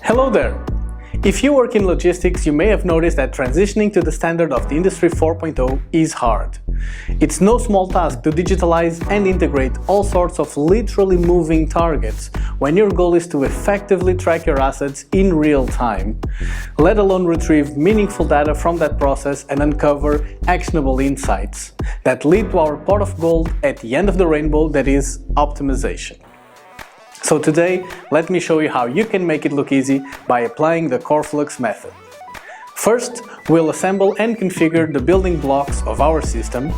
Hello there! If you work in logistics, you may have noticed that transitioning to the standard of the Industry 4.0 is hard. It's no small task to digitalize and integrate all sorts of literally moving targets when your goal is to effectively track your assets in real time, let alone retrieve meaningful data from that process and uncover actionable insights that lead to our pot of gold at the end of the rainbow, that is, optimization. So today, let me show you how you can make it look easy by applying the Coreflux method. First, we'll assemble and configure the building blocks of our system,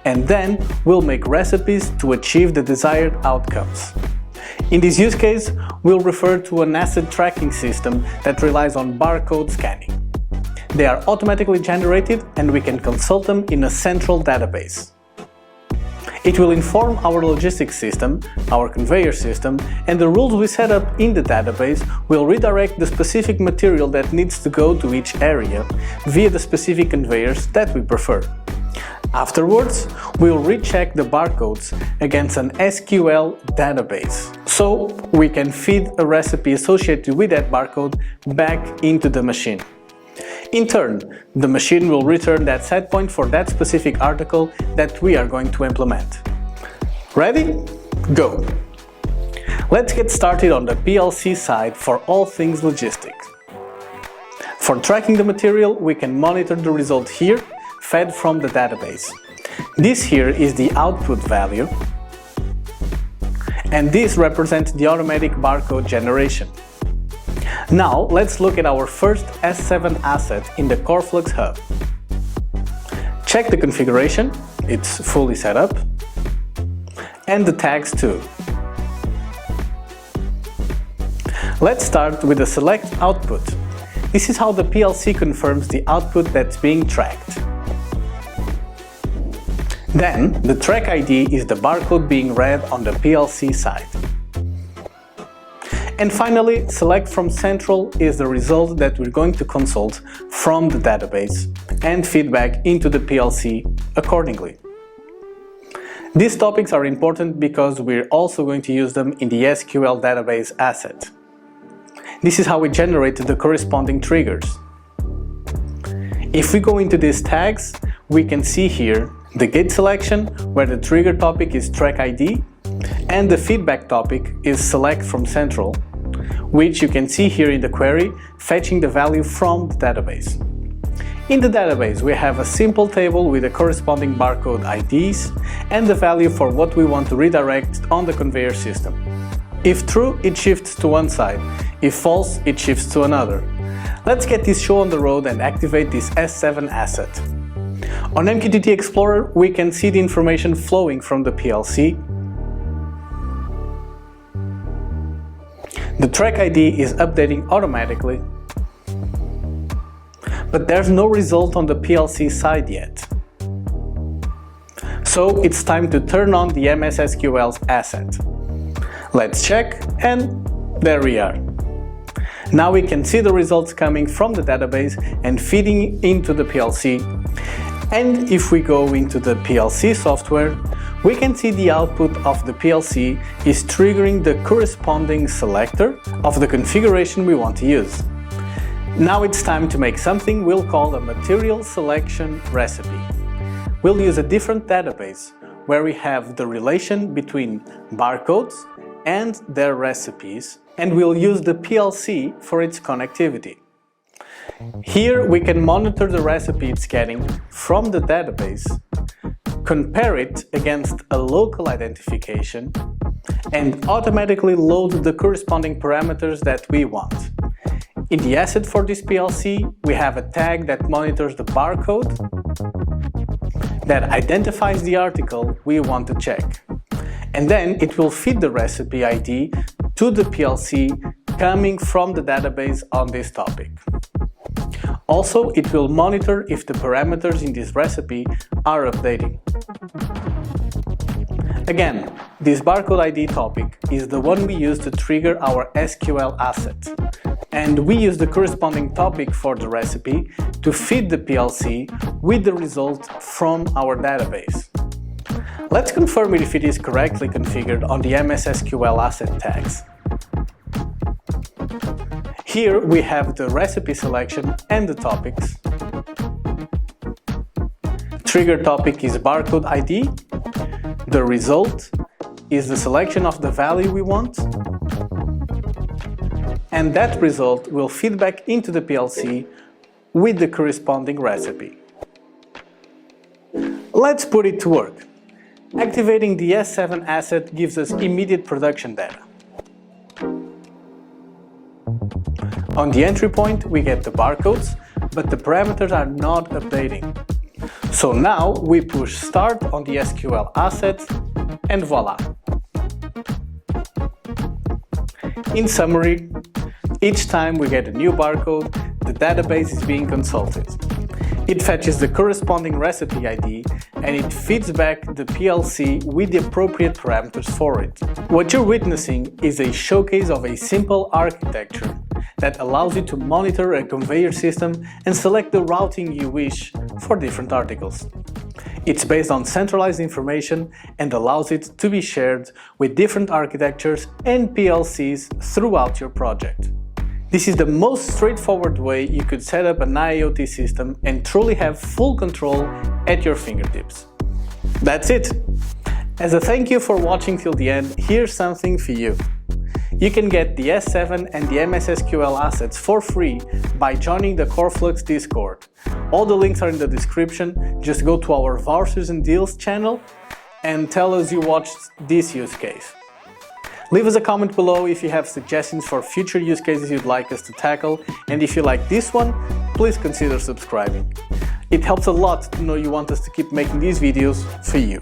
and then we'll make recipes to achieve the desired outcomes. In this use case, we'll refer to an asset tracking system that relies on barcode scanning. They are automatically generated and we can consult them in a central database. It will inform our logistics system, our conveyor system, and the rules we set up in the database will redirect the specific material that needs to go to each area via the specific conveyors that we prefer. Afterwards, we'll recheck the barcodes against an SQL database, so we can feed a recipe associated with that barcode back into the machine. In turn, the machine will return that set point for that specific article that we are going to implement. Ready? Go! Let's get started on the PLC side for all things logistics. For tracking the material, we can monitor the result here, fed from the database. This here is the output value, and this represents the automatic barcode generation. Now, let's look at our first S7 asset in the Coreflux hub. Check the configuration, it's fully set up, and the tags too. Let's start with the select output. This is how the PLC confirms the output that's being tracked. Then, the track ID is the barcode being read on the PLC side. And finally, select from central is the result that we're going to consult from the database and feedback into the PLC accordingly. These topics are important because we're also going to use them in the SQL database asset. This is how we generate the corresponding triggers. If we go into these tags, we can see here the gate selection, where the trigger topic is track ID, and the feedback topic is select from central, which you can see here in the query, fetching the value from the database. In the database, we have a simple table with the corresponding barcode IDs and the value for what we want to redirect on the conveyor system. If true, it shifts to one side. If false, it shifts to another. Let's get this show on the road and activate this S7 asset. On mqtt Explorer, we can see the information flowing from the PLC. The track ID is updating automatically, but there's no result on the PLC side yet. So it's time to turn on the MS SQL's asset. Let's check, and there we are. Now we can see the results coming from the database and feeding into the PLC. And if we go into the PLC software, we can see the output of the PLC is triggering the corresponding selector of the configuration we want to use. Now it's time to make something we'll call a material selection recipe. We'll use a different database where we have the relation between barcodes and their recipes, and we'll use the PLC for its connectivity. Here we can monitor the recipe it's getting from the database, compare it against a local identification, and automatically load the corresponding parameters that we want. In the asset for this PLC, we have a tag that monitors the barcode that identifies the article we want to check. And then it will feed the recipe ID to the PLC coming from the database on this topic. Also, it will monitor if the parameters in this recipe are updating. Again, this barcode ID topic is the one we use to trigger our SQL asset, and we use the corresponding topic for the recipe to feed the PLC with the result from our database. Let's confirm if it is correctly configured on the MS SQL asset tags. Here we have the recipe selection and the topics. Trigger topic is barcode ID. The result is the selection of the value we want. And that result will feed back into the PLC with the corresponding recipe. Let's put it to work. Activating the S7 asset gives us immediate production data. On the entry point, we get the barcodes, but the parameters are not updating. So now we push start on the SQL asset, and voila! In summary, each time we get a new barcode, the database is being consulted. It fetches the corresponding recipe ID and it feeds back the PLC with the appropriate parameters for it. What you're witnessing is a showcase of a simple architecture that allows you to monitor a conveyor system and select the routing you wish for different articles. It's based on centralized information and allows it to be shared with different architectures and PLCs throughout your project. This is the most straightforward way you could set up an IIoT system and truly have full control at your fingertips. That's it! As a thank you for watching till the end, here's something for you. You can get the S7 and the MS SQL assets for free by joining the Coreflux Discord. All the links are in the description. Just go to our Vouchers and Deals channel and tell us you watched this use case. Leave us a comment below if you have suggestions for future use cases you'd like us to tackle, and if you like this one, please consider subscribing. It helps a lot to know you want us to keep making these videos for you.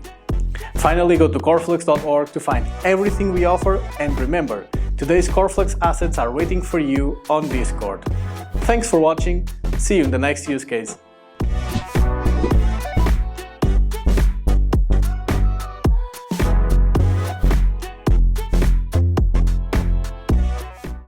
Finally, go to coreflux.org to find everything we offer, and remember, today's Coreflux assets are waiting for you on Discord. Thanks for watching, see you in the next use case.